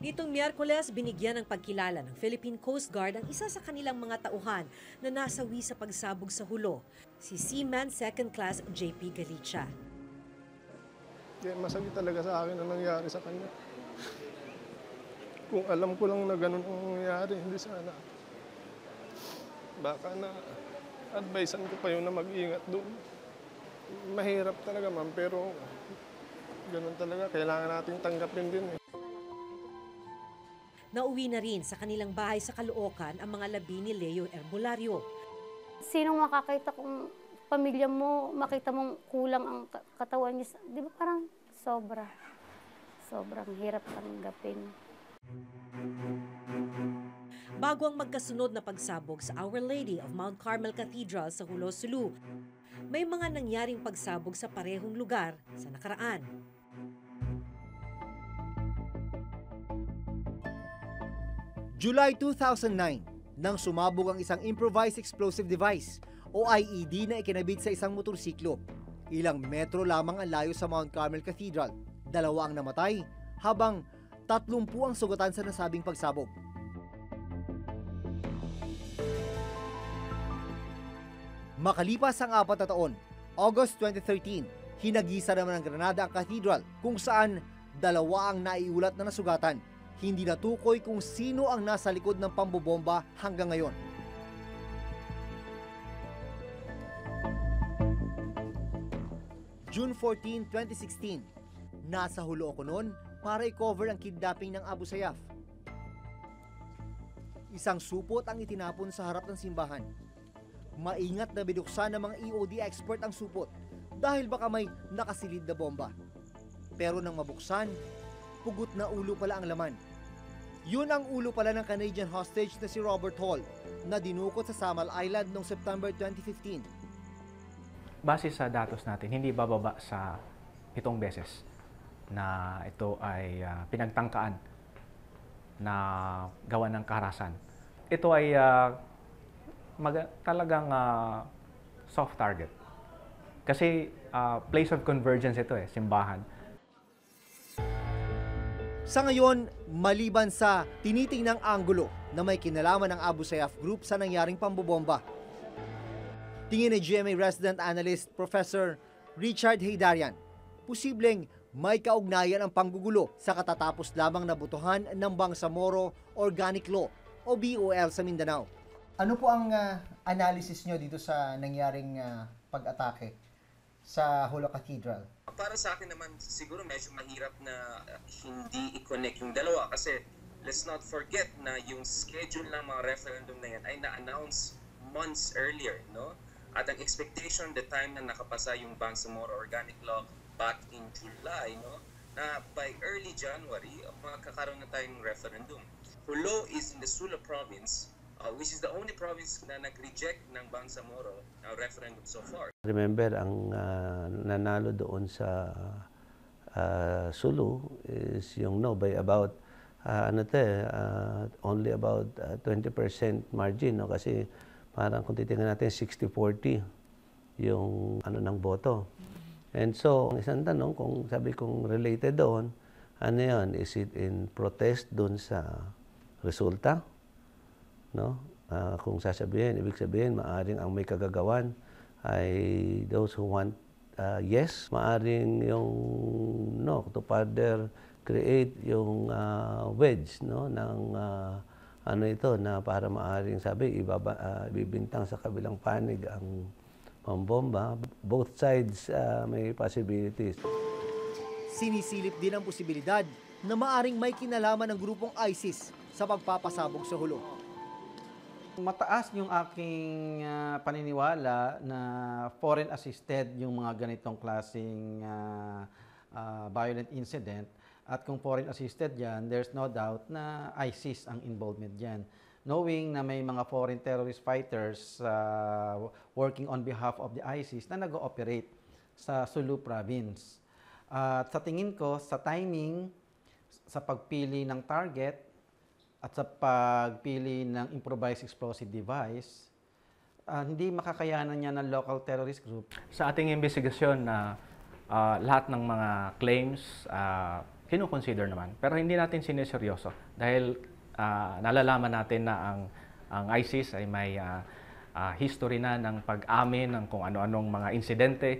Nitong Miyerkules, binigyan ng pagkilala ng Philippine Coast Guard ang isa sa kanilang mga tauhan na nasawi sa pagsabog sa Hulo, si Seaman Second Class JP Galicia. Masakit talaga sa akin ang nangyari sa kanya. Kung alam ko lang na ganun ang nangyari, hindi sana. Baka na advisean ko pa yun na mag-ingat doon. Mahirap talaga, ma'am, pero ganun talaga. Kailangan nating tanggapin din. Nauwi na rin sa kanilang bahay sa Caloocan ang mga labi ni Leo Herbolario. Sinong makakita kung pamilya mo, makita mong kulang ang katawan niya, di ba parang sobrang hirap tanggapin. Bago ang magkasunod na pagsabog sa Our Lady of Mount Carmel Cathedral sa Hulo, Sulu, may mga nangyaring pagsabog sa parehong lugar sa nakaraan. July 2009, nang sumabog ang isang improvised explosive device o IED na ikinabit sa isang motorsiklo. Ilang metro lamang ang layo sa Mount Carmel Cathedral. 2 ang namatay, habang 30 ang sugatan sa nasabing pagsabog. Makalipas ang 4 na taon, August 2013, hinagisa naman ng Granada ang cathedral kung saan 2 ang naiulat na nasugatan. Hindi natukoy kung sino ang nasa likod ng pambobomba hanggang ngayon. June 14, 2016, nasa Hulo ako noon para i-cover ang kidnapping ng Abu Sayyaf. Isang supot ang itinapon sa harap ng simbahan. Maingat na binuksan ng mga EOD expert ang supot dahil baka may nakasilid na bomba. Pero nang mabuksan, pugot na ulo pala ang laman. Yun ang ulo pala ng Canadian hostage na si Robert Hall na dinukot sa Samal Island noong September 2015. Base sa datos natin, hindi bababa sa 7 beses na ito ay pinagtangkaan na gawa ng karahasan. Ito ay talagang soft target. Kasi place of convergence ito simbahan. Sa ngayon, maliban sa tinitingnang anggulo na may kinalaman ng Abu Sayyaf Group sa nangyaring pambobomba, tingin ni GMA Resident Analyst Professor Richard Heydarian, posibleng may kaugnayan ang panggugulo sa katatapos lamang na botohan ng Bangsamoro Organic Law o BOL sa Mindanao. Ano po ang analysis nyo dito sa nangyaring pag-atake sa Hulo Cathedral? Para sa akin naman, siguro medyo mahirap na hindi i-connect yung dalawa kasi let's not forget na yung schedule ng mga referendum na yan ay na-announce months earlier, no? At ang expectation the time na nakapasa yung Bangsamoro Organic Law back in July, no? Na by early January, magkakaroon na tayong referendum. Hulo is in the Sulu province, which is the only province na nag-reject ng Bangsamoro referendum so far. Remember, ang nanalo doon sa Sulu is yung no by about only about 20% margin, no? Kasi parang kung titingnan natin 60-40 yung ng boto. And so, isang tanong kung sabi kong related doon, ano yun? Is it in protest doon sa resulta? No? Kung sasabihin, ibig sabihin, maaring ang may kagagawan ay those who want yes. Maaring yung no, to further create yung wedge, no, ng ito na para maaring sabi, ibibintang sa kabilang panig ang pambomba. Both sides may possibilities. Sinisilip din ang posibilidad na maaring may kinalaman ng grupong ISIS sa pagpapasabog sa Hulo. Mataas yung aking paniniwala na foreign assisted yung mga ganitong klaseng violent incident. At kung foreign assisted yan, there's no doubt na ISIS ang involvement dyan. Knowing na may mga foreign terrorist fighters working on behalf of the ISIS na nag-ooperate sa Sulu province. At sa tingin ko, sa timing, sa pagpili ng target, at sa pagpili ng improvised explosive device, hindi makakayanan niya ng local terrorist group. Sa ating investigasyon na lahat ng mga claims kinukonsider naman. Pero hindi natin sineseryoso dahil nalalaman natin na ang ISIS ay may history na ng pag-amin ng kung ano-anong mga insidente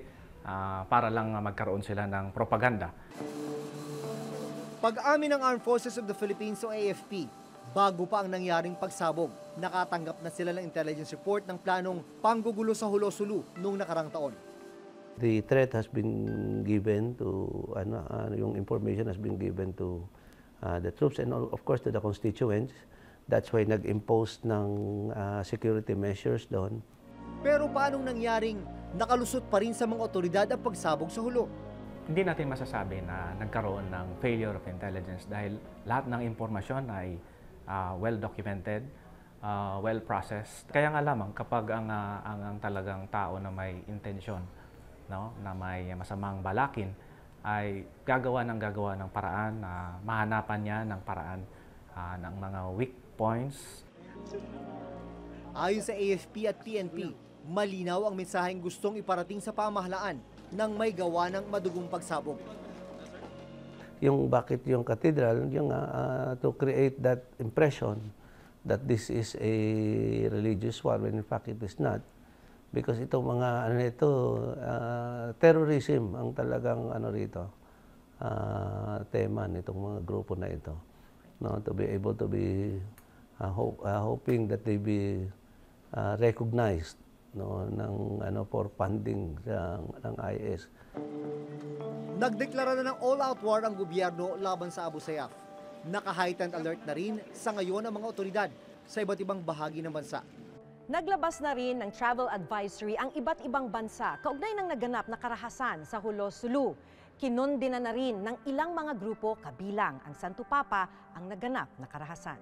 para lang magkaroon sila ng propaganda. Pag-amin ng Armed Forces of the Philippines o AFP, bago pa ang nangyaring pagsabog, nakatanggap na sila ng intelligence report ng planong panggugulo sa Hulo-Sulu noong nakarang taon. The threat has been given to, yung information has been given to the troops and of course to the constituents. That's why nag-impose ng security measures doon. Pero paanong nangyaring nakalusot pa rin sa mga otoridad ang pagsabog sa Hulo? Hindi natin masasabi na nagkaroon ng failure of intelligence dahil lahat ng impormasyon ay well-documented, well-processed. Kaya nga lamang kapag ang talagang tao na may intensyon, no, na may masamang balakin, ay gagawa ng paraan na mahanapan niya ng paraan ng mga weak points. Ayon sa AFP at PNP, malinaw ang mensaheng gustong iparating sa pamahalaan nang may gawa ng madugong pagsabog. Yung bakit yung cathedral, yung to create that impression that this is a religious war when in fact it is not. Because itong mga terrorism ang talagang tema nitong mga grupo na ito. No, to be able to be hoping that they be recognized, no, for funding ng IS. Nagdeklara na ng all-out war ang gobyerno laban sa Abu Sayyaf. Naka-heightened alert na rin sa ngayon ang mga otoridad sa iba't ibang bahagi ng bansa. Naglabas na rin ng travel advisory ang iba't ibang bansa kaugnay ng naganap na karahasan sa Hulo-Sulu. Kinondena na rin ng ilang mga grupo kabilang ang Santo Papa ang naganap na karahasan.